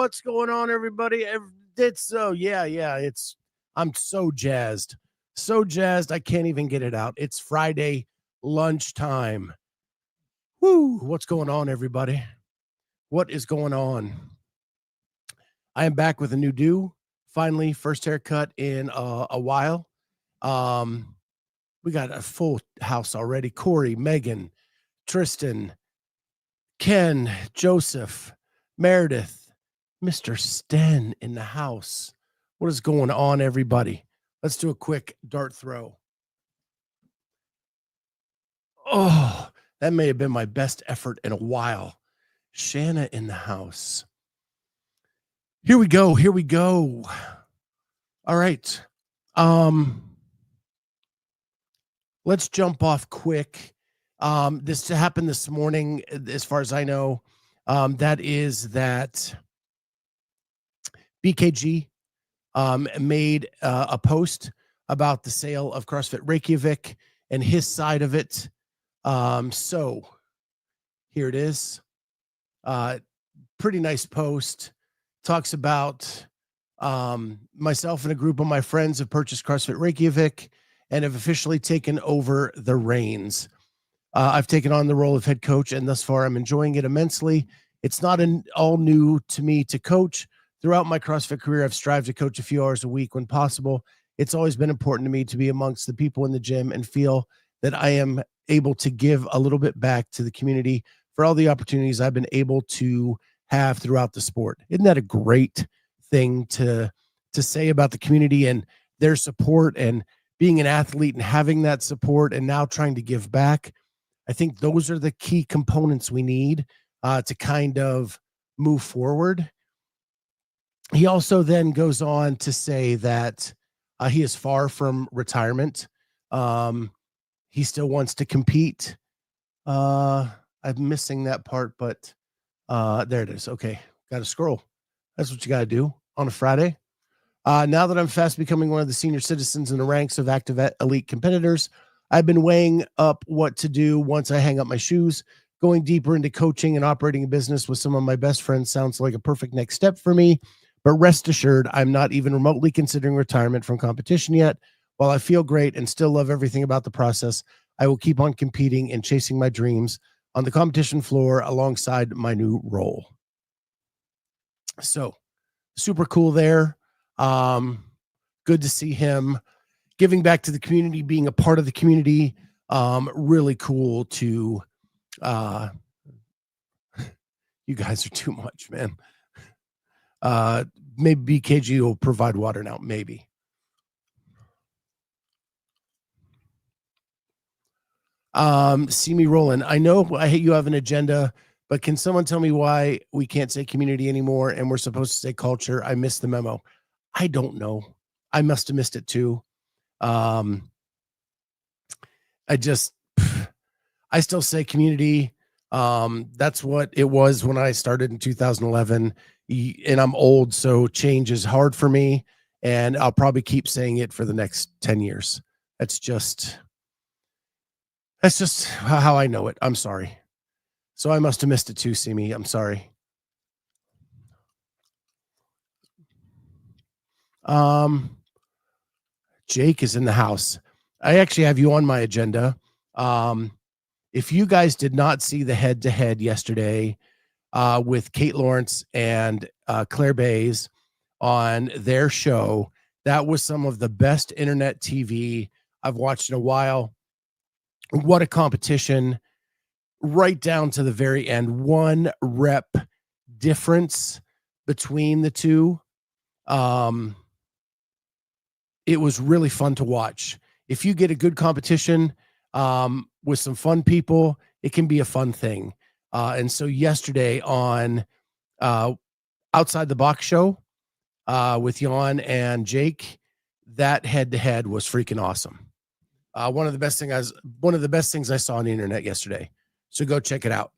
What's going on, everybody? I'm so jazzed. So jazzed, I can't even get it out. It's Friday lunchtime. Woo! What's going on, everybody? What is going on? I am back with a new do. Finally, first haircut in a while. We got a full house already. Corey, Megan, Tristan, Ken, Joseph, Meredith, Mr. Sten in the house. What is going on, everybody? Let's do a quick dart throw. Oh, that may have been my best effort in a while. Shanna in the house. Here we go. Here we go. All right. Let's jump off quick. This happened this morning, as far as I know. That BKG made a post about the sale of CrossFit Reykjavik and his side of it. So here it is. Pretty nice post. Talks about myself and a group of my friends have purchased CrossFit Reykjavik and have officially taken over the reins. I've taken on the role of head coach, and thus far I'm enjoying it immensely. It's not all new to me to coach. Throughout my CrossFit career, I've strived to coach a few hours a week when possible. It's always been important to me to be amongst the people in the gym and feel that I am able to give a little bit back to the community for all the opportunities I've been able to have throughout the sport. Isn't that a great thing to say about the community and their support and being an athlete and having that support and now trying to give back? I think those are the key components we need to kind of move forward. He also then goes on to say that he is far from retirement. He still wants to compete. I'm missing that part, but there it is. Okay, got to scroll. That's what you got to do on a Friday. Now that I'm fast becoming one of the senior citizens in the ranks of active elite competitors, I've been weighing up what to do once I hang up my shoes. Going deeper into coaching and operating a business with some of my best friends sounds like a perfect next step for me. But rest assured, I'm not even remotely considering retirement from competition yet. While I feel great and still love everything about the process, I will keep on competing and chasing my dreams on the competition floor alongside my new role. So super cool there. Good to see him giving back to the community, being a part of the community. Really cool to, you guys are too much, man. Maybe BKG will provide water now. Maybe. See me rolling. I know you have an agenda, but can someone tell me why we can't say community anymore and we're supposed to say culture? I missed the memo. I don't know. I must have missed it too. I still say community. That's what it was when I started in 2011, and I'm old, so change is hard for me, and I'll probably keep saying it for the next 10 years. That's just how I know it. I'm sorry. So I must have missed it too, Simi. I'm sorry. Jake is in the house. I actually have you on my agenda. If you guys did not see the head-to-head yesterday with Cait Lawrence and Claire Bays on their show, that was some of the best internet TV I've watched in a while. What a competition, right down to the very end. 1 rep difference between the two. It was really fun to watch. If you get a good competition with some fun people, it can be a fun thing. And so yesterday on Outside the Box show with Jan and Jake, that head-to-head was freaking awesome. One of the best things I saw on the internet yesterday. So go check it out.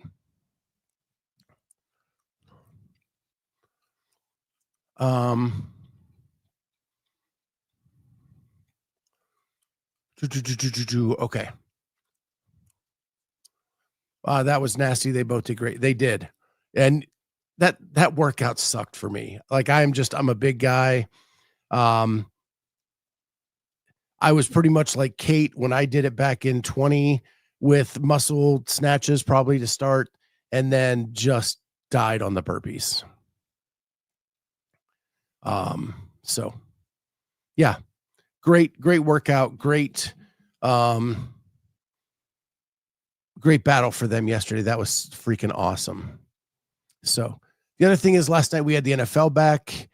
Okay. That was nasty. They both did great. They did. And that workout sucked for me. Like I'm a big guy. I was pretty much like Cait when I did it back in 20 with muscle snatches probably to start, and then just died on the burpees. So yeah, great workout. Great battle for them yesterday. That was freaking awesome. So the other thing is last night we had the NFL back.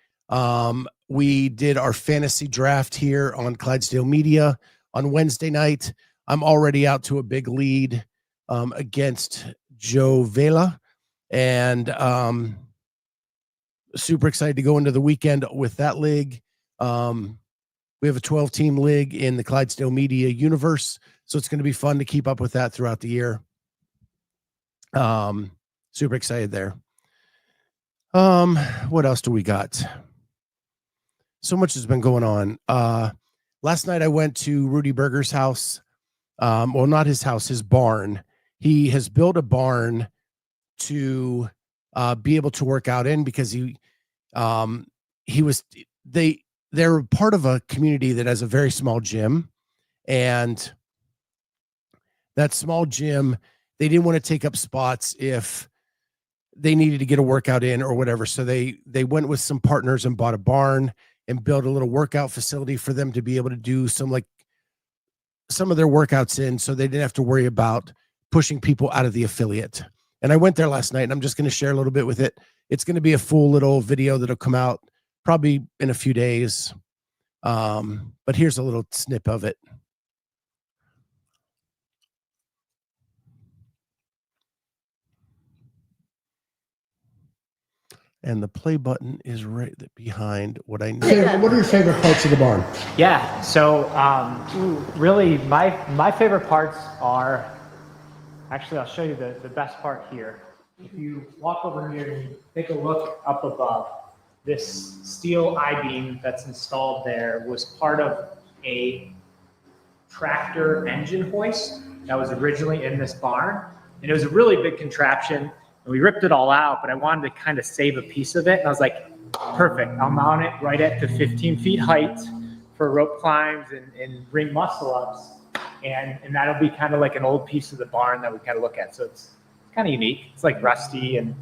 We did our fantasy draft here on Clydesdale Media on Wednesday night. I'm already out to a big lead against Joe Vela, and super excited to go into the weekend with that league. We have a 12-team league in the Clydesdale Media universe, so it's going to be fun to keep up with that throughout the year. Super excited there. What else do we got? So much has been going on. Last night I went to Rudy Berger's house. Well, not his house, his barn. He has built a barn to be able to work out in because they're part of a community that has a very small gym, and that small gym, they didn't want to take up spots if they needed to get a workout in or whatever. So they went with some partners and bought a barn and built a little workout facility for them to be able to do some of their workouts in, so they didn't have to worry about pushing people out of the affiliate. And I went there last night, and I'm just going to share a little bit with it. It's going to be a full little video that'll come out probably in a few days. But here's a little snip of it. And the play button is right behind what I need. What are your favorite parts of the barn? Yeah, so really my favorite parts are, actually I'll show you the best part here. If you walk over here and take a look up above, this steel I-beam that's installed there was part of a tractor engine hoist that was originally in this barn. And it was a really big contraption, and we ripped it all out, but I wanted to kind of save a piece of it. And I was like, perfect, I'll mount it right at the 15 feet height for rope climbs and ring muscle ups. And that'll be kind of like an old piece of the barn that we kind of look at. So it's kind of unique. It's like rusty and,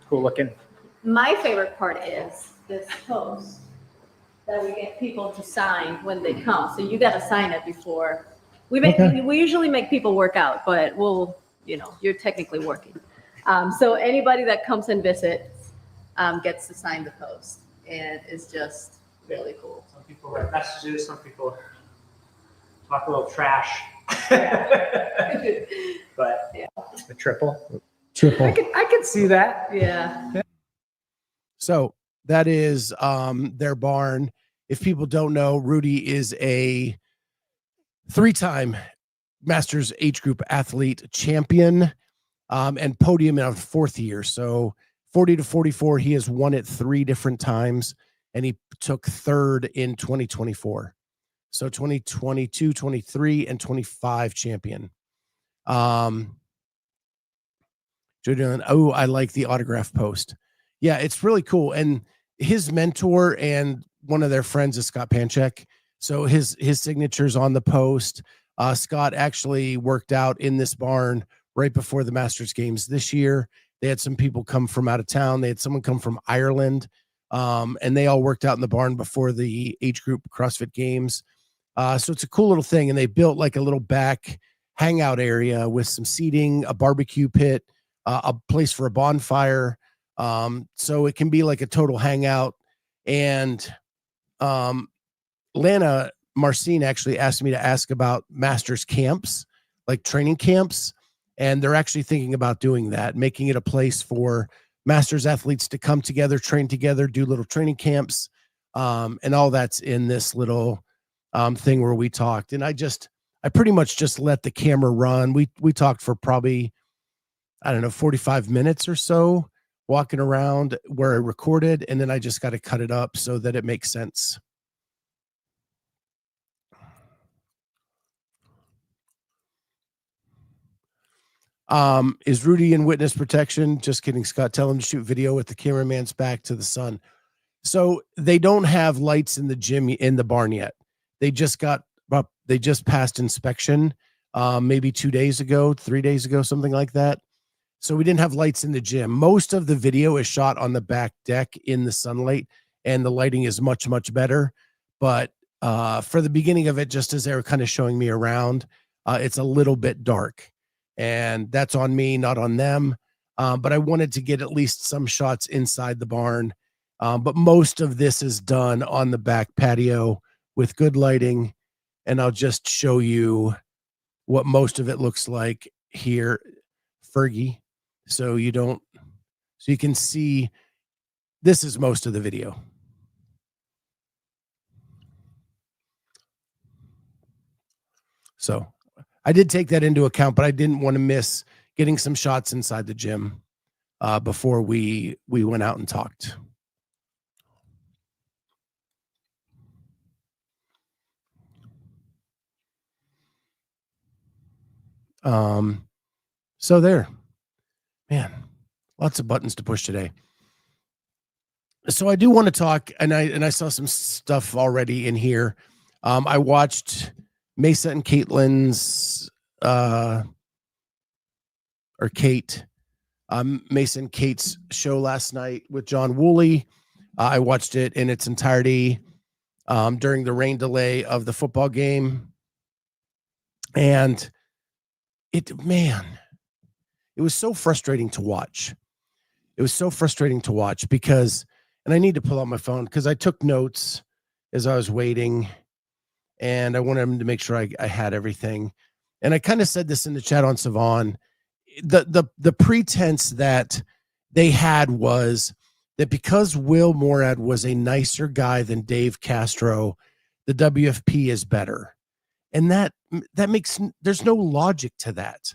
cool looking. My favorite part is this post that we get people to sign when they come. So you got to sign it before. We usually make people work out, but you're technically working. So anybody that comes and visits gets to sign the post, and it's just really cool. Some people write messages, some people talk a little trash. But yeah, the triple. I could see that. Yeah. So that is their barn. If people don't know, Rudy is a 3-time Masters age group athlete champion and podium in a 4th year. So 40 to 44, he has won it 3 different times, and he took 3rd in 2024. So 2022, 23, and 25 champion. I like the autograph post. Yeah, it's really cool. And his mentor and one of their friends is Scott Panchek. So his signature's on the post. Scott actually worked out in this barn right before the Masters games this year. They had some people come from out of town. They had someone come from Ireland, and they all worked out in the barn before the age group CrossFit games. So it's a cool little thing. And they built like a little back hangout area with some seating, a barbecue pit, a place for a bonfire. So it can be like a total hangout. And Lana Marcin actually asked me to ask about Masters camps, like training camps. And they're actually thinking about doing that, making it a place for Masters athletes to come together, train together, do little training camps. And all that's in this little thing where we talked. And I pretty much just let the camera run. We talked for probably, 45 minutes or so, walking around where I recorded. And then I just got to cut it up so that it makes sense. Is Rudy in witness protection? Just kidding, Scott. Tell him to shoot video with the cameraman's back to the sun. So they don't have lights in the gym in the barn yet. They just passed inspection maybe 2 days ago, 3 days ago, something like that. So we didn't have lights in the gym. Most of the video is shot on the back deck in the sunlight, and the lighting is much, much better. But for the beginning of it, just as they were kind of showing me around, it's a little bit dark. And that's on me, not on them. But I wanted to get at least some shots inside the barn. But most of this is done on the back patio with good lighting. And I'll just show you what most of it looks like here, Fergie. So you can see this is most of the video. So I did take that into account, but I didn't want to miss getting some shots inside the gym before we went out and talked. So there, man, lots of buttons to push today. So I do want to talk, and I saw some stuff already in here. I watched Mesa and Caitlin's, or Cait, Mesa and Cait's show last night with John Wooley. I watched it in its entirety during the rain delay of the football game. And it was so frustrating to watch. It was so frustrating to watch because, and I need to pull out my phone because I took notes as I was waiting, and I wanted to make sure I had everything. And I kind of said this in the chat on Savon. The pretense that they had was that because Will Morad was a nicer guy than Dave Castro, the WFP is better. And that makes, there's no logic to that.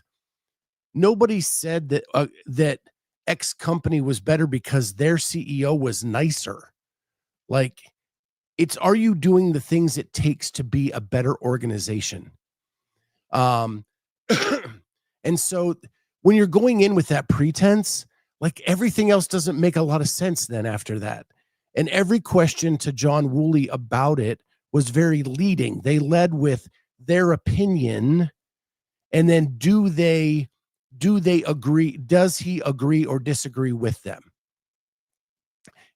Nobody said that that X company was better because their CEO was nicer. Like, are you doing the things it takes to be a better organization? And so when you're going in with that pretense, like, everything else doesn't make a lot of sense then after that. And every question to John Wooley about it was very leading. They led with their opinion, and then do they agree? Does he agree or disagree with them?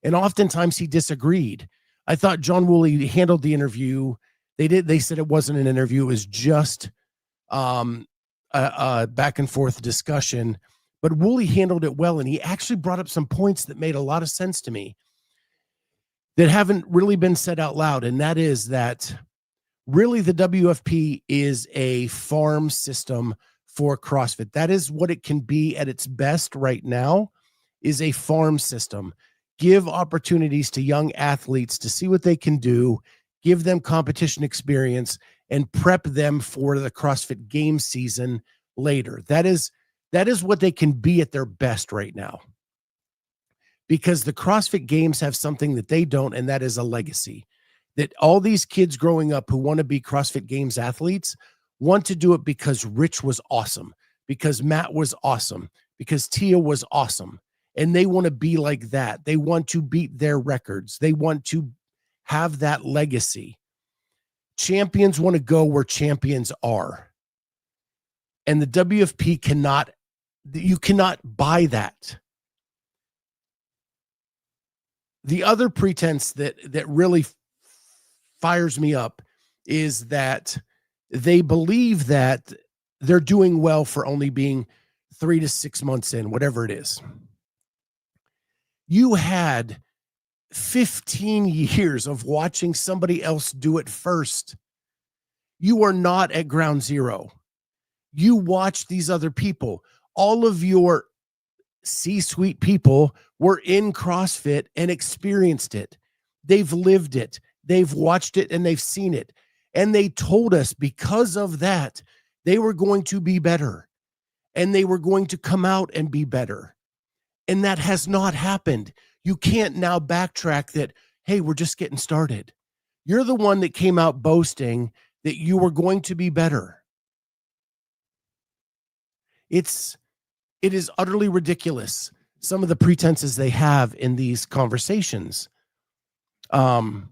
And oftentimes he disagreed. I thought John Wooley handled the interview. They said it wasn't an interview. It was just a back and forth discussion, but Wooley handled it well. And he actually brought up some points that made a lot of sense to me that haven't really been said out loud. And that is that really the WFP is a farm system for CrossFit. That is what it can be at its best right now, is a farm system. Give opportunities to young athletes to see what they can do, give them competition experience, and prep them for the CrossFit Games season later. That is what they can be at their best right now. Because the CrossFit Games have something that they don't, and that is a legacy. That all these kids growing up who want to be CrossFit Games athletes want to do it because Rich was awesome, because Matt was awesome, because Tia was awesome. And they want to be like that. They want to beat their records. They want to have that legacy. Champions want to go where champions are. And the WFP cannot buy that. The other pretense that really fires me up is that they believe that they're doing well for only being 3 to 6 months in, whatever it is. You had 15 years of watching somebody else do it first. You are not at ground zero. You watch these other people. All of your C-suite people were in CrossFit and experienced it. They've lived it. They've watched it and they've seen it. And they told us because of that, they were going to be better and they were going to come out and be better. And that has not happened. You can't now backtrack that, hey, we're just getting started. You're the one that came out boasting that you were going to be better. It's It is utterly ridiculous, some of the pretenses they have in these conversations. And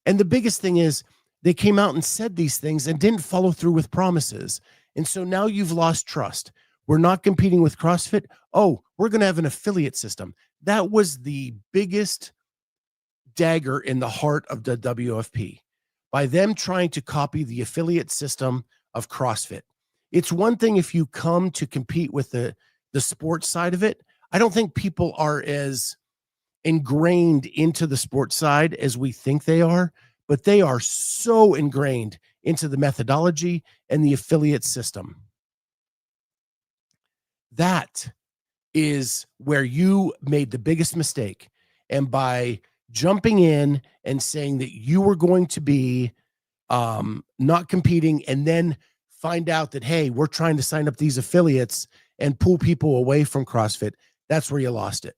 the biggest thing is they came out and said these things and didn't follow through with promises. And so now you've lost trust. We're not competing with CrossFit. Oh, we're going to have an affiliate system. That was the biggest dagger in the heart of the WFP by them trying to copy the affiliate system of CrossFit. It's one thing if you come to compete with the sports side of it. I don't think people are as ingrained into the sports side as we think they are, but they are so ingrained into the methodology and the affiliate system. That is where you made the biggest mistake. And by jumping in and saying that you were going to be not competing and then find out that, hey, we're trying to sign up these affiliates and pull people away from CrossFit, that's where you lost it.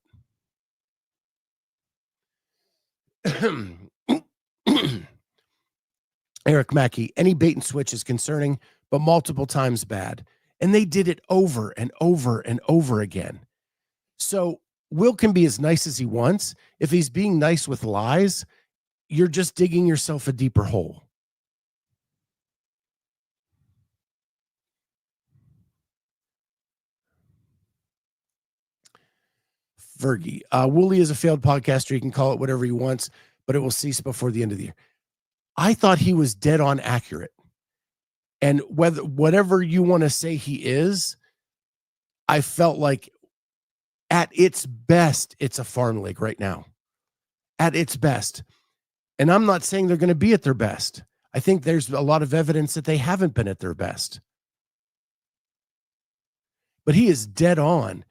Eric Mackey, any bait and switch is concerning, but multiple times bad. And they did it over and over and over again. So Will can be as nice as he wants. If he's being nice with lies, you're just digging yourself a deeper hole. Fergie, Wooley is a failed podcaster. He can call it whatever he wants, but it will cease before the end of the year. I thought he was dead on accurate. And whatever you want to say he is, I felt like at its best, it's a farm league right now. At its best. And I'm not saying they're going to be at their best. I think there's a lot of evidence that they haven't been at their best. But he is dead on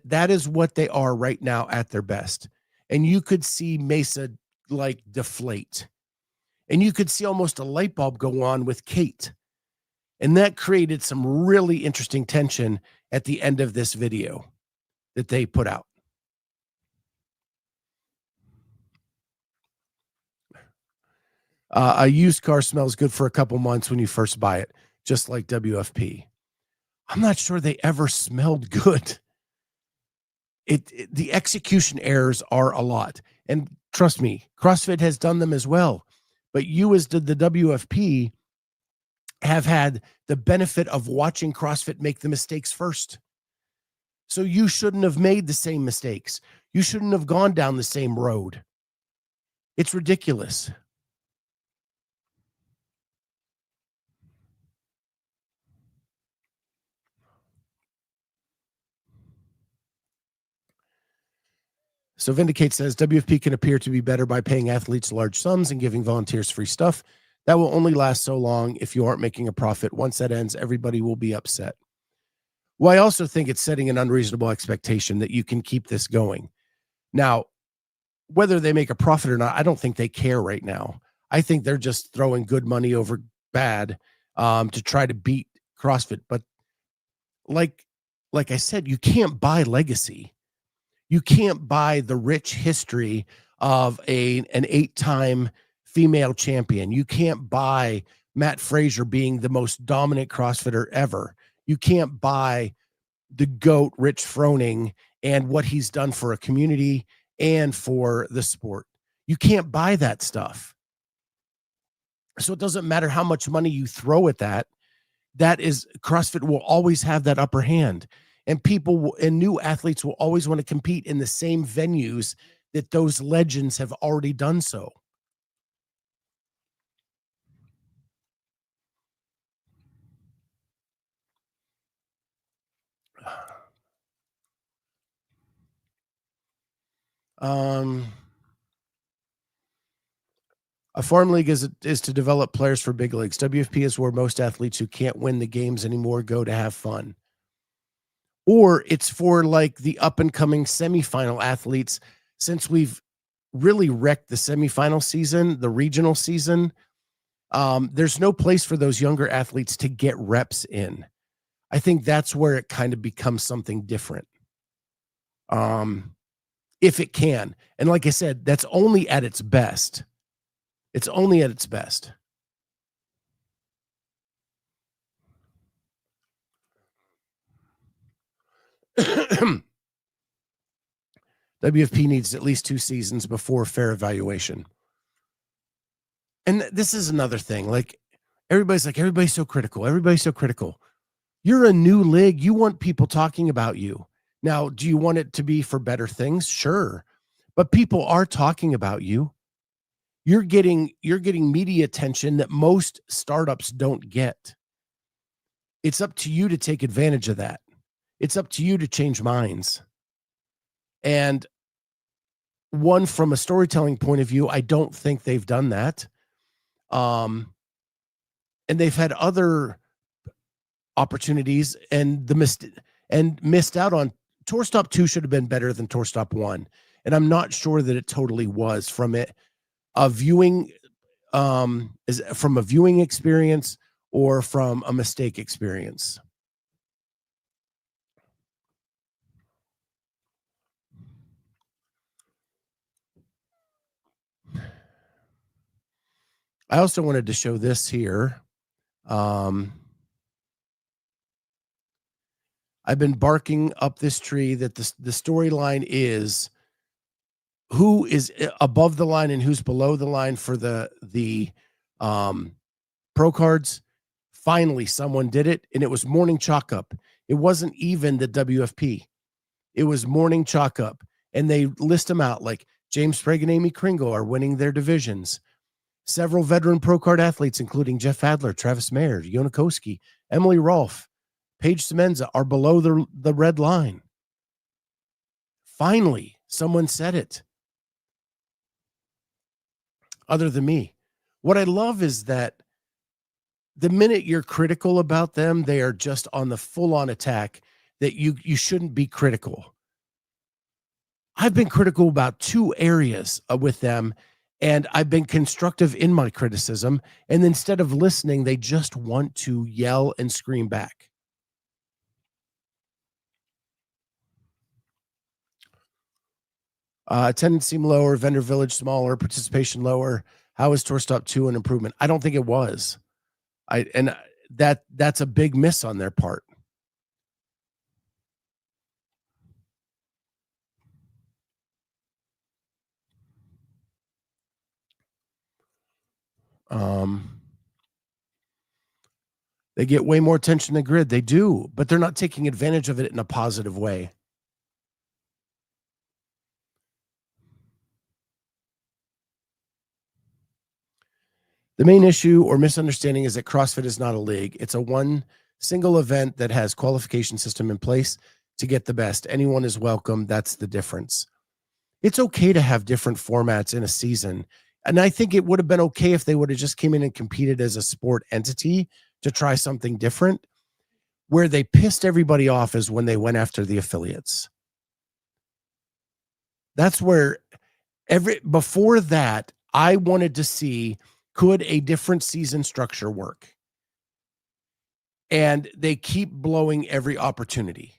that is what they are right now at their best. And you could see Mesa like deflate. And you could see almost a light bulb go on with Cait. And that created some really interesting tension at the end of this video that they put out. A used car smells good for a couple months when you first buy it, just like WFP. I'm not sure they ever smelled good. The execution errors are a lot. And trust me, CrossFit has done them as well. But you as the WFP have had the benefit of watching CrossFit make the mistakes first. So you shouldn't have made the same mistakes. You shouldn't have gone down the same road. It's ridiculous. So Vindicate says WFP can appear to be better by paying athletes large sums and giving volunteers free stuff. That will only last so long if you aren't making a profit. Once that ends, everybody will be upset. Well, I also think it's setting an unreasonable expectation that you can keep this going. Now, whether they make a profit or not, I don't think they care right now. I think they're just throwing good money over bad to try to beat CrossFit. But like I said, you can't buy legacy. You can't buy the rich history of an 8-time female champion. You can't buy Matt Fraser being the most dominant CrossFitter ever. You can't buy the GOAT, Rich Froning, and what he's done for a community and for the sport. You can't buy that stuff. So it doesn't matter how much money you throw at that. That is, CrossFit will always have that upper hand. And people and new athletes will always want to compete in the same venues that those legends have already done so. A farm league is to develop players for big leagues. WFP is where most athletes who can't win the games anymore go to have fun. Or it's for like the up and coming semifinal athletes. Since we've really wrecked the semifinal season, the regional season, there's no place for those younger athletes to get reps in. I think that's where it kind of becomes something different. If it can. And like I said, that's only at its best. It's only at its best. WFP needs at least 2 seasons before fair evaluation. And this is another thing. Like, everybody's so critical. Everybody's so critical. You're a new league. You want people talking about you. Now, do you want it to be for better things? Sure. But people are talking about you. You're getting media attention that most startups don't get. It's up to you to take advantage of that. It's up to you to change minds. And one, from a storytelling point of view, I don't think they've done that. And they've had other opportunities and missed out on. Tour Stop 2 should have been better than Tour Stop 1. And I'm not sure that it totally was from a viewing experience or from a mistake experience. I also wanted to show this here. I've been barking up this tree that the storyline is who is above the line and who's below the line for the pro cards. Finally, someone did it, and it was Morning Chalk Up. It wasn't even the WFP. It was Morning Chalk Up, and they list them out like James Sprague and Amy Kringle are winning their divisions. Several veteran pro card athletes, including Jeff Adler, Travis Mayer, Yonakoski, Emily Rolfe, Paige Semenza, are below the red line. Finally, someone said it. Other than me. What I love is that the minute you're critical about them, they are just on the full-on attack that you shouldn't be critical. I've been critical about 2 areas with them, and I've been constructive in my criticism, and instead of listening, they just want to yell and scream back. Attendance seemed lower, vendor village smaller, participation lower. How is Tour Stop 2 an improvement? I don't think it was. That's a big miss on their part. They get way more attention than Grid. They do, but they're not taking advantage of it in a positive way. The main issue or misunderstanding is that CrossFit is not a league. It's a one single event that has qualification system in place to get the best. Anyone is welcome. That's the difference. It's okay to have different formats in a season. And I think it would have been okay if they would have just came in and competed as a sport entity to try something different. Where they pissed everybody off is when they went after the affiliates. That's where before that, I wanted to see, could a different season structure work? And they keep blowing every opportunity.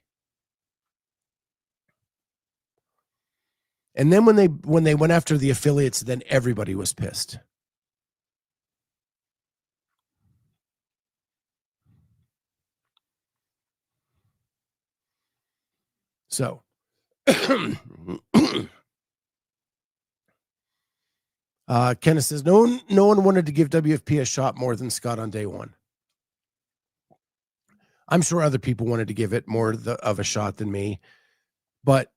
And then when they went after the affiliates, then everybody was pissed. So Kenneth says, no one wanted to give WFP a shot more than Scott on day one. I'm sure other people wanted to give it more of a shot than me. But,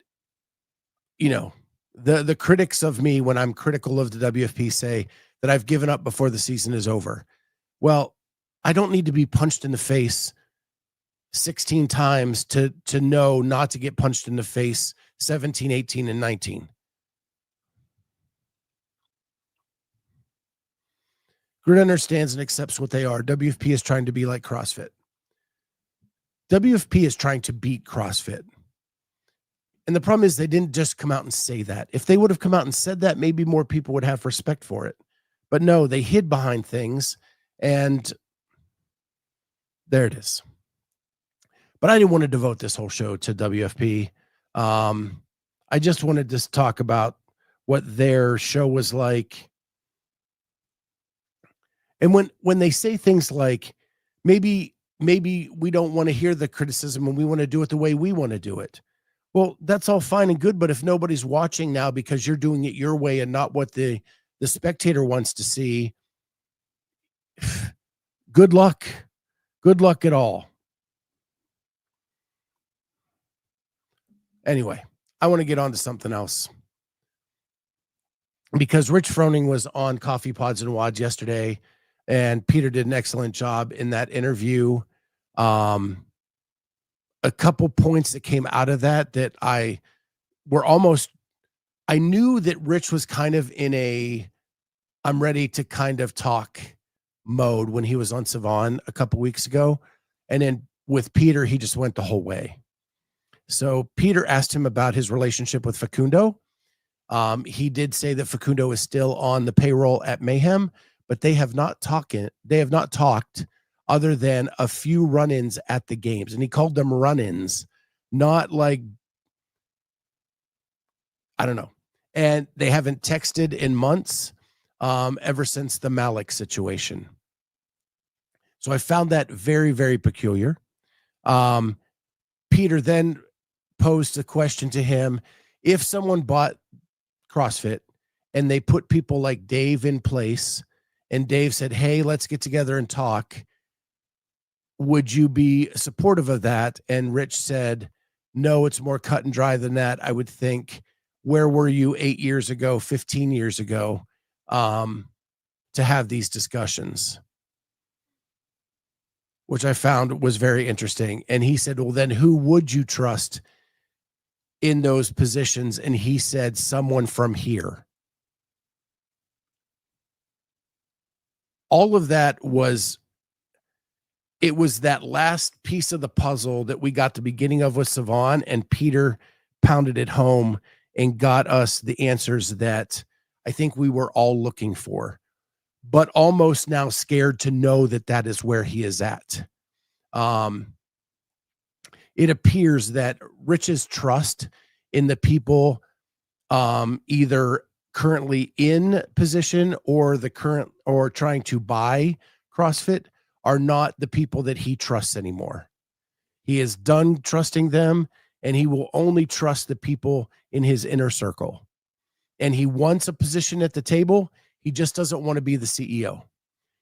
the critics of me, when I'm critical of the WFP, say that I've given up before the season is over. Well, I don't need to be punched in the face 16 times to know not to get punched in the face 17, 18, and 19. Grid understands and accepts what they are. WFP is trying to be like CrossFit. WFP is trying to beat CrossFit. And the problem is they didn't just come out and say that. If they would have come out and said that, maybe more people would have respect for it. But no, they hid behind things, and there it is. But I didn't want to devote this whole show to WFP. I just wanted to talk about what their show was like. And when they say things like, maybe we don't want to hear the criticism and we want to do it the way we want to do it. Well, that's all fine and good, but if nobody's watching now because you're doing it your way and not what the spectator wants to see, good luck. Good luck at all. Anyway, I want to get on to something else. Because Rich Froning was on Coffee Pods and Wods yesterday, and Peter did an excellent job in that interview. A couple points that came out of that I knew that Rich was kind of in a I'm ready to kind of talk mode when he was on Savan a couple weeks ago. And then with Peter, he just went the whole way. So Peter asked him about his relationship with Facundo. He did say that Facundo is still on the payroll at Mayhem, but they have not talked other than a few run-ins at the games. And he called them run-ins, not like, I don't know. And they haven't texted in months, ever since the Malik situation. So I found that very, very peculiar. Peter then posed a question to him. If someone bought CrossFit and they put people like Dave in place and Dave said, hey, let's get together and talk, would you be supportive of that? And Rich said, no, it's more cut and dry than that. I would think, where were you 8 years ago, 15 years ago, to have these discussions? Which I found was very interesting. And he said, well, then who would you trust in those positions? And he said, someone from here. All of that was that last piece of the puzzle that we got the beginning of with Savan, and Peter pounded it home and got us the answers that I think we were all looking for, but almost now scared to know that is where he is at. It appears that Rich's trust in the people, either currently in position or trying to buy CrossFit, are not the people that he trusts anymore. He is done trusting them, and he will only trust the people in his inner circle. And he wants a position at the table. He just doesn't want to be the CEO.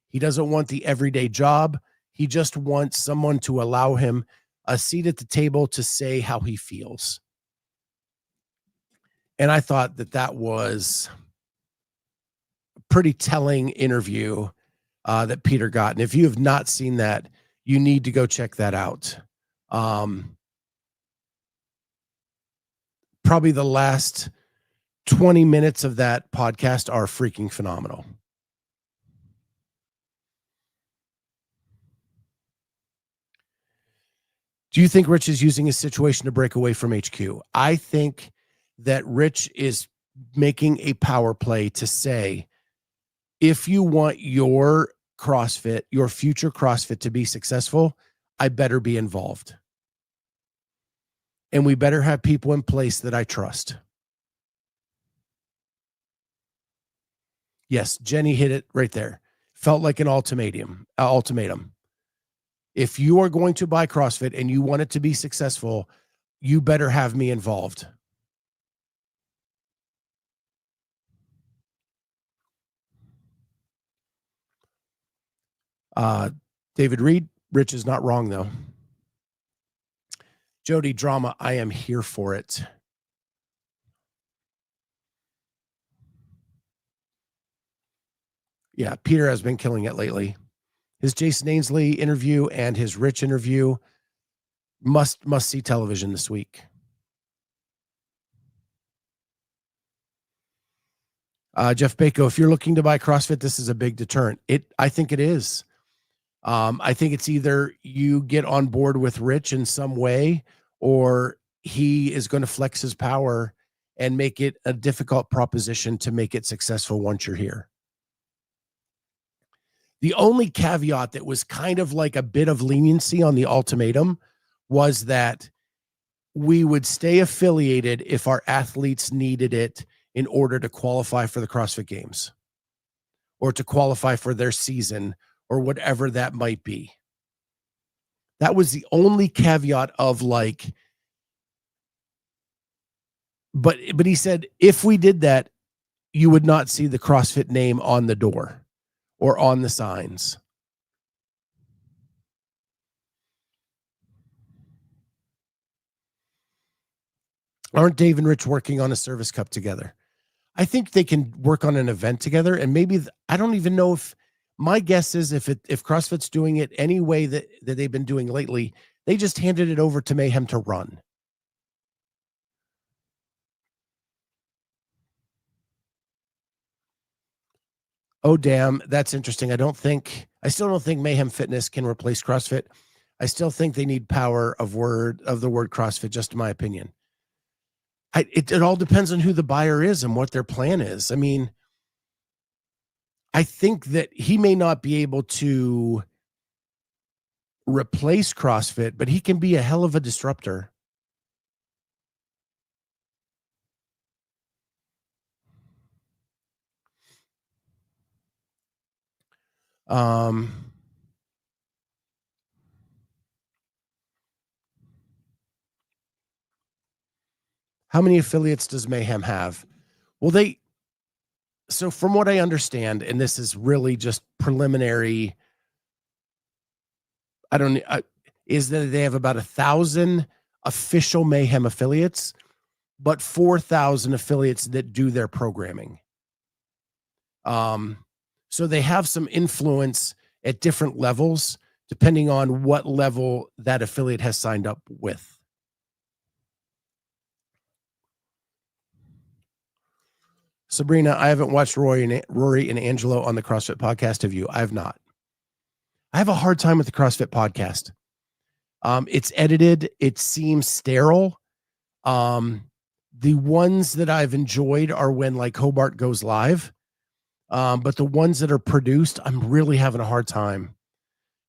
He doesn't want the everyday job. He just wants someone to allow him a seat at the table to say how he feels. And I thought that was a pretty telling interview that Peter got. And if you have not seen that, you need to go check that out. Probably the last 20 minutes of that podcast are freaking phenomenal. Do you think Rich is using his situation to break away from HQ? I think that Rich is making a power play to say, if you want your CrossFit, your future CrossFit to be successful, I better be involved. And we better have people in place that I trust. Yes, Jenny hit it right there. Felt like an ultimatum. If you are going to buy CrossFit and you want it to be successful, you better have me involved. David Reed, Rich is not wrong though. Jody Drama, I am here for it. Yeah, Peter has been killing it lately. His Jason Ainsley interview and his Rich interview must see television this week. Jeff Bako, if you're looking to buy CrossFit, this is a big deterrent. I think it is. I think it's either you get on board with Rich in some way, or he is going to flex his power and make it a difficult proposition to make it successful once you're here. The only caveat that was kind of like a bit of leniency on the ultimatum was that we would stay affiliated if our athletes needed it in order to qualify for the CrossFit Games. or to qualify for their season or whatever that might be. That was the only caveat of like, but he said, if we did that, you would not see the CrossFit name on the door or on the signs. Aren't Dave and Rich working on a service cup together? I think they can work on an event together, and maybe I don't even know if, my guess is if CrossFit's doing it any way that they've been doing lately, they just handed it over to Mayhem to run. Oh, damn. That's interesting. I still don't think Mayhem Fitness can replace CrossFit. I still think they need power of the word CrossFit, just in my opinion. It all depends on who the buyer is and what their plan is. I mean, I think that he may not be able to replace CrossFit, but he can be a hell of a disruptor. How many affiliates does Mayhem have? Well, so from what I understand, and this is really just preliminary, is that they have about 1,000 official Mayhem affiliates, but 4,000 affiliates that do their programming. So they have some influence at different levels, depending on what level that affiliate has signed up with. Sabrina, I haven't watched Rory and Angelo on the CrossFit podcast. Have you? I have not. I have a hard time with the CrossFit podcast. It's edited. It seems sterile. The ones that I've enjoyed are when like Hobart goes live. But the ones that are produced, I'm really having a hard time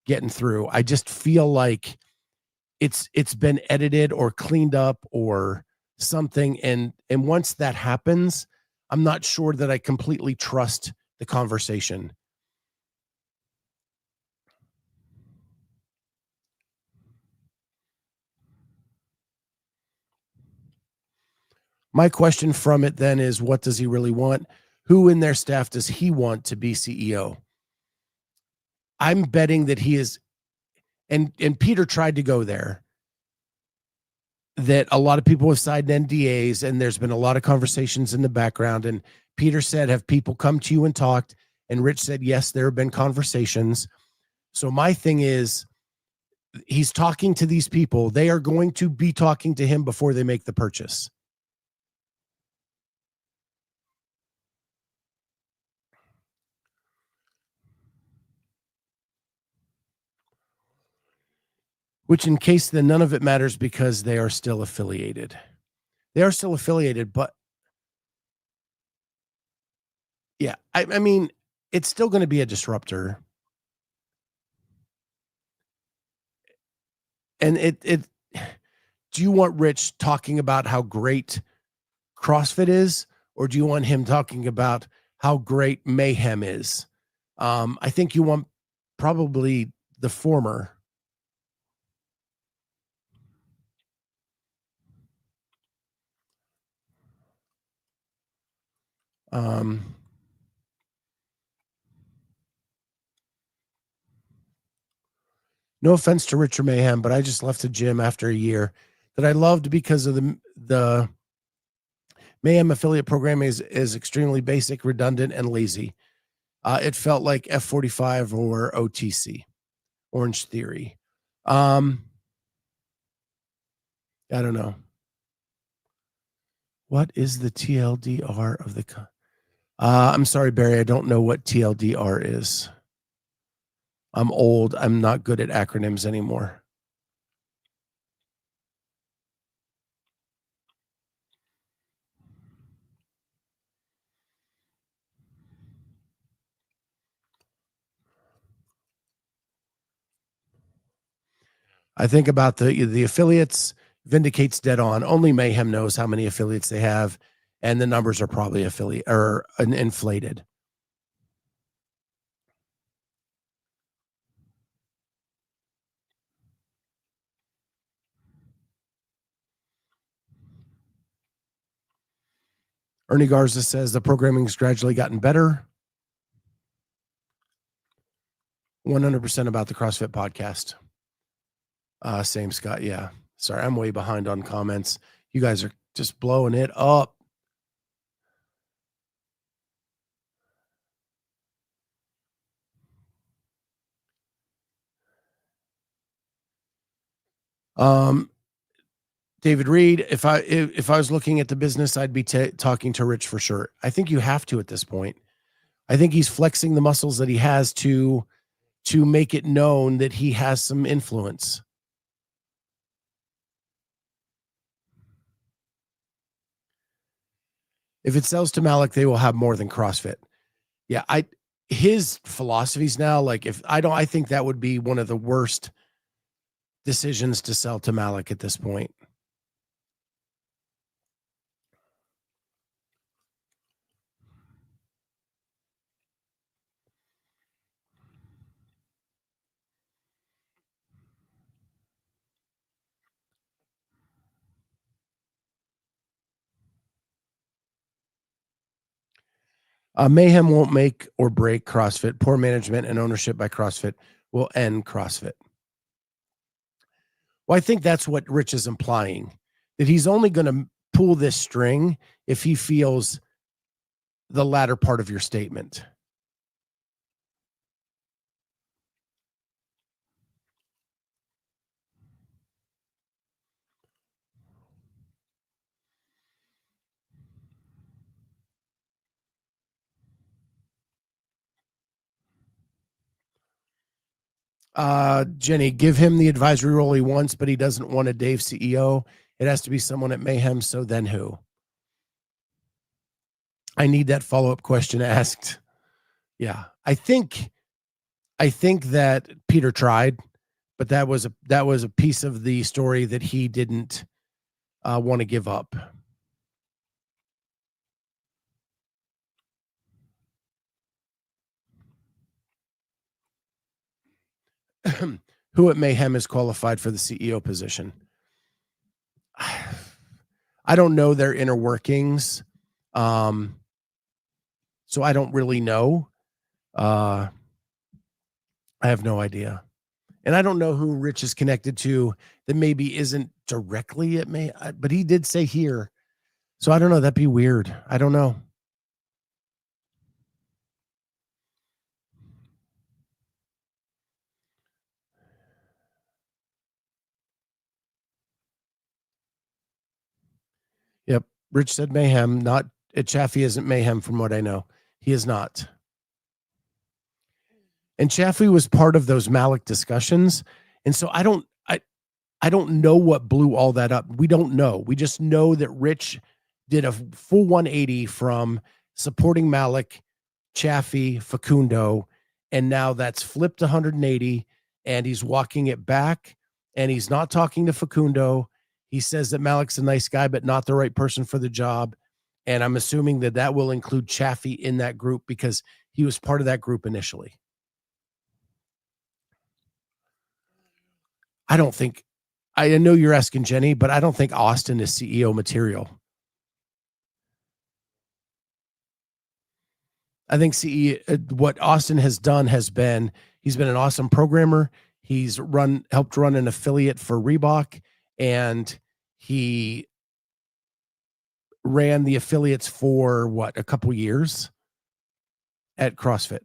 getting through. I just feel like it's been edited or cleaned up or something. And once that happens, I'm not sure that I completely trust the conversation. My question from it then is, what does he really want? Who in their staff does he want to be CEO? I'm betting that he is, and Peter tried to go there, that a lot of people have signed NDAs and there's been a lot of conversations in the background. And Peter said, have people come to you and talked? And Rich said, yes, there have been conversations. So my thing is, he's talking to these people. They are going to be talking to him before they make the purchase. Which in case then none of it matters because they are still affiliated. They are still affiliated, but yeah, I mean, it's still going to be a disruptor. And do you want Rich talking about how great CrossFit is, or do you want him talking about how great Mayhem is? I think you want probably the former. No offense to Rich or Mayhem, but I just left the gym after a year that I loved because of the Mayhem affiliate program is extremely basic, redundant, and lazy. It felt like F45 or OTC, Orange Theory. I don't know. What is the TLDR of the... I'm sorry, Barry. I don't know what TLDR is. I'm old. I'm not good at acronyms anymore. I think about the affiliates. Vindicates dead on. Only Mayhem knows how many affiliates they have, and the numbers are probably inflated. Ernie Garza says the programming's gradually gotten better. 100% about the CrossFit podcast. Same, Scott. Yeah. Sorry, I'm way behind on comments. You guys are just blowing it up. David Reed, if I was looking at the business, I'd be talking to Rich for sure. I think you have to at this point. I think he's flexing the muscles that he has to make it known that he has some influence. If it sells to Malik, they will have more than CrossFit. Yeah, his philosophies now, like I think that would be one of the worst decisions to sell to Malik at this point. Mayhem won't make or break CrossFit. Poor management and ownership by CrossFit will end CrossFit. Well, I think that's what Rich is implying, that he's only going to pull this string if he feels the latter part of your statement. Jenny, give him the advisory role he wants, but he doesn't want a Dave CEO. It has to be someone at Mayhem. So then who? I need that follow-up question asked. Yeah. I think that Peter tried, but that was a piece of the story that he didn't want to give up. Who at Mayhem is qualified for the CEO position? I don't know their inner workings. So I don't really know. I have no idea. And I don't know who Rich is connected to that maybe isn't directly at May, but he did say here. So I don't know. That'd be weird. I don't know. Yep. Rich said Mayhem, not Chaffee isn't Mayhem from what I know. He is not. And Chaffee was part of those Malik discussions. And so I don't know what blew all that up. We don't know. We just know that Rich did a full 180 from supporting Malik, Chaffee, Facundo, and now that's flipped 180 and he's walking it back and he's not talking to Facundo. He says that Malik's a nice guy, but not the right person for the job. And I'm assuming that will include Chaffee in that group because he was part of that group initially. I know you're asking Jenny, but I don't think Austin is CEO material. I think what Austin has done has been, he's been an awesome programmer. He's helped run an affiliate for Reebok, and he ran the affiliates for a couple years at CrossFit.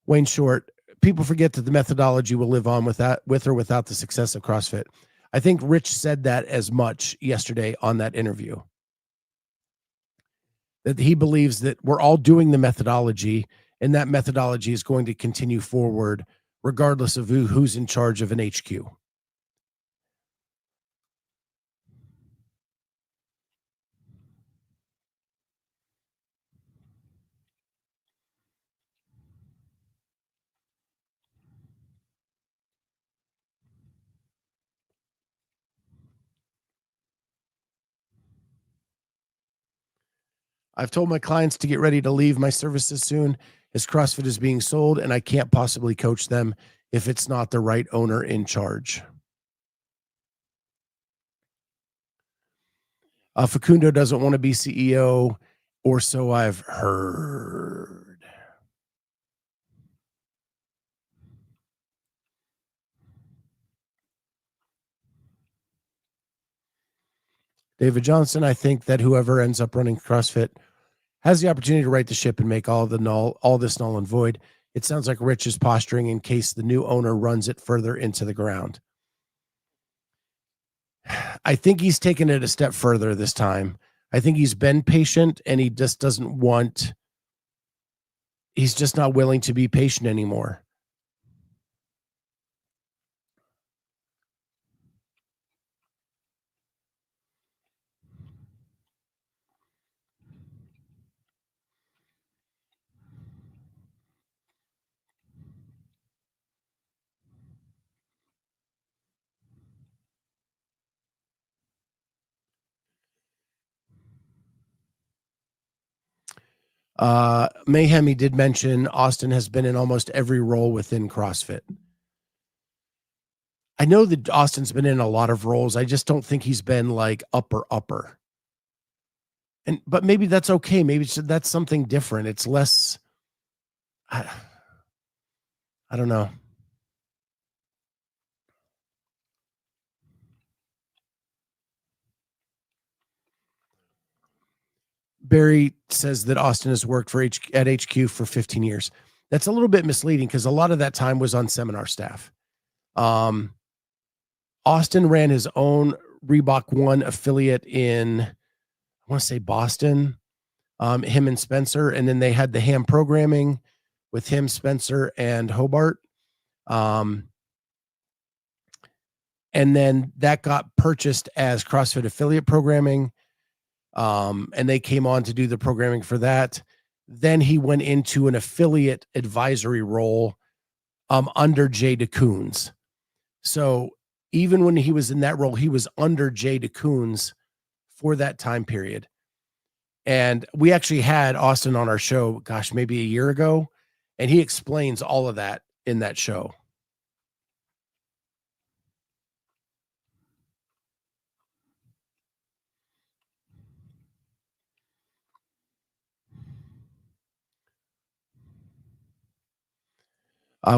Wayne Short, people forget that the methodology will live on with or without the success of CrossFit. I think Rich said that as much yesterday on that interview. That he believes that we're all doing the methodology, and that methodology is going to continue forward regardless of who's in charge of an HQ. I've told my clients to get ready to leave my services soon as CrossFit is being sold, and I can't possibly coach them if it's not the right owner in charge. Facundo doesn't want to be CEO, or so I've heard. David Johnson, I think that whoever ends up running CrossFit has the opportunity to right the ship and make all this null and void. It sounds like Rich is posturing in case the new owner runs it further into the ground. I think he's taken it a step further this time. I think he's been patient, and he just doesn't want, he's just not willing to be patient anymore. Mayhem, he did mention Austin has been in almost every role within CrossFit. I know that Austin's been in a lot of roles. I just don't think he's been like upper. But maybe that's okay. Maybe that's something different. It's less, I don't know. Barry says that Austin has worked at HQ for 15 years. That's a little bit misleading because a lot of that time was on seminar staff. Austin ran his own Reebok One affiliate in, I want to say Boston, him and Spencer. And then they had the ham programming with him, Spencer, and Hobart. And then that got purchased as CrossFit affiliate programming. And they came on to do the programming for that. Then he went into an affiliate advisory role under Jay DeCoons. So even when he was in that role, he was under Jay DeCoons for that time period. And we actually had Austin on our show, gosh, maybe a year ago, and he explains all of that in that show.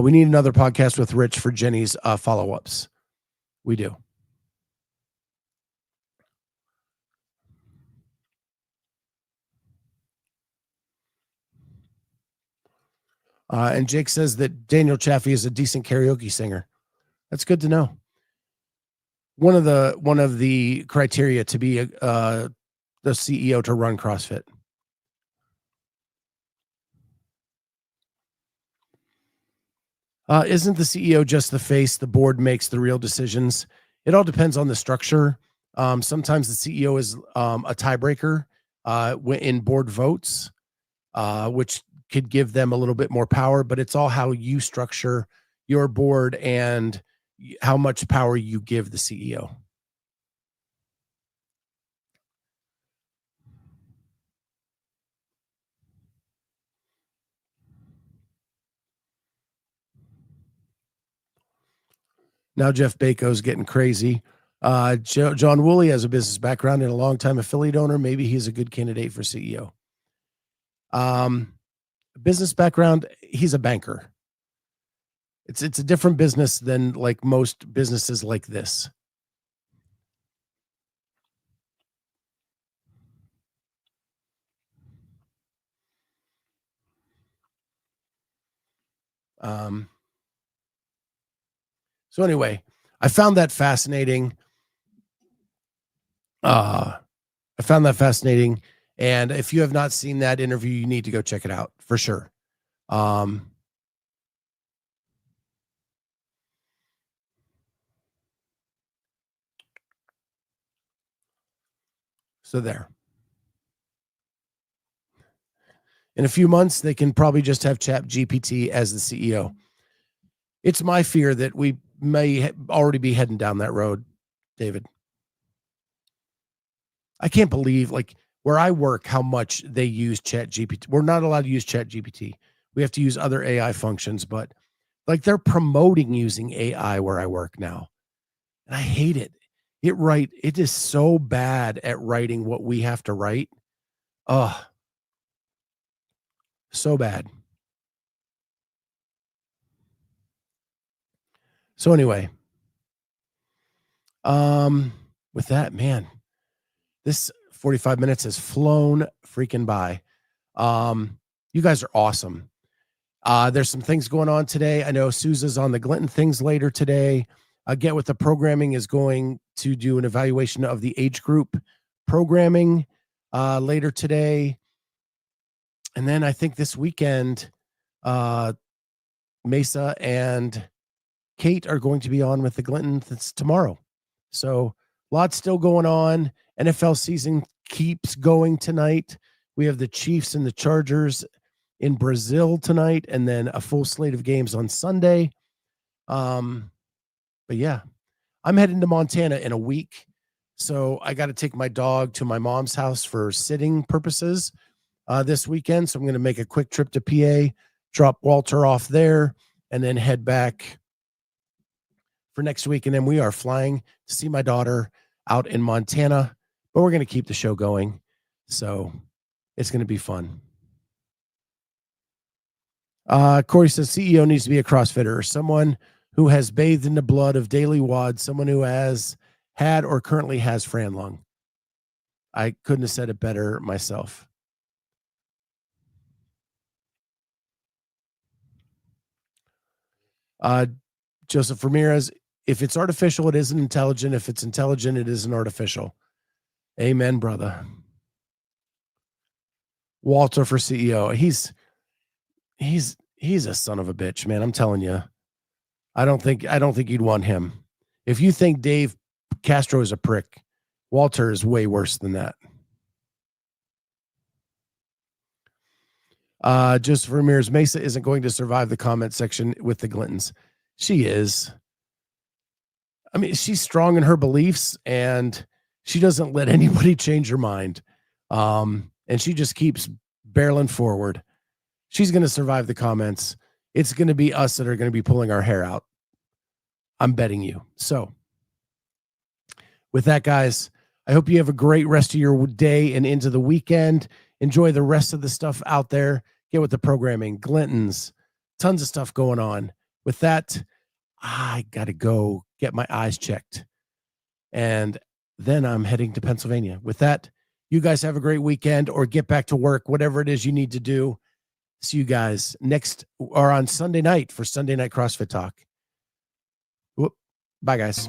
We need another podcast with Rich for Jenny's follow-ups. We do. And Jake says that Daniel Chaffee is a decent karaoke singer. That's good to know. One of the criteria to be the CEO to run CrossFit. Isn't the CEO just the face? The board makes the real decisions. It all depends on the structure. Sometimes the CEO is a tiebreaker in board votes, which could give them a little bit more power, but it's all how you structure your board and how much power you give the CEO. Now Jeff Baco's getting crazy. John Wooley has a business background and a longtime affiliate owner. Maybe he's a good candidate for CEO. Business background, he's a banker. It's a different business than like most businesses like this. So anyway, I found that fascinating. And if you have not seen that interview, you need to go check it out for sure. So there. In a few months, they can probably just have ChatGPT as the CEO. It's my fear that we may already be heading down that road, David. I can't believe, like, where I work, how much they use ChatGPT. We're not allowed to use ChatGPT. We have to use other AI functions, but Like they're promoting using AI where I work now. And I hate it. It is so bad at writing what we have to write. Oh, so bad. So anyway, with that, man, this 45 minutes has flown freaking by. You guys are awesome. There's some things going on today. I know Sousa's on the Glinton things later today. Get With the Programming is going to do an evaluation of the age group programming later today. And then I think this weekend, Mesa and Cait are going to be on with the Glinton tomorrow. So lots still going on. NFL season keeps going tonight. We have the Chiefs and the Chargers in Brazil tonight, and then a full slate of games on Sunday. But yeah, I'm heading to Montana in a week. So I got to take my dog to my mom's house for sitting purposes this weekend. So I'm going to make a quick trip to PA, drop Walter off there, and then head back for next week. And then we are flying to see my daughter out in Montana, but we're going to keep the show going. So it's going to be fun. Corey says CEO needs to be a CrossFitter or someone who has bathed in the blood of daily Wods, someone who has had or currently has Fran lung. I couldn't have said it better myself. Joseph Ramirez, if it's artificial, it isn't intelligent. If it's intelligent, it isn't artificial. Amen, brother. Walter for CEO. He's a son of a bitch, man. I'm telling you. I don't think you'd want him. If you think Dave Castro is a prick, Walter is way worse than that. Joseph Ramirez, Mesa isn't going to survive the comment section with the Glintons. She is. I mean, she's strong in her beliefs and she doesn't let anybody change her mind. And she just keeps barreling forward. She's going to survive the comments. It's going to be us that are going to be pulling our hair out. I'm betting you. So with that, guys, I hope you have a great rest of your day and into the weekend. Enjoy the rest of the stuff out there. Get with the programming, Glintons, tons of stuff going on. With that, I got to go get my eyes checked. And then I'm heading to Pennsylvania. With that, you guys have a great weekend or get back to work, whatever it is you need to do. See you guys next or on Sunday night for Sunday Night CrossFit Talk. Whoop. Bye, guys.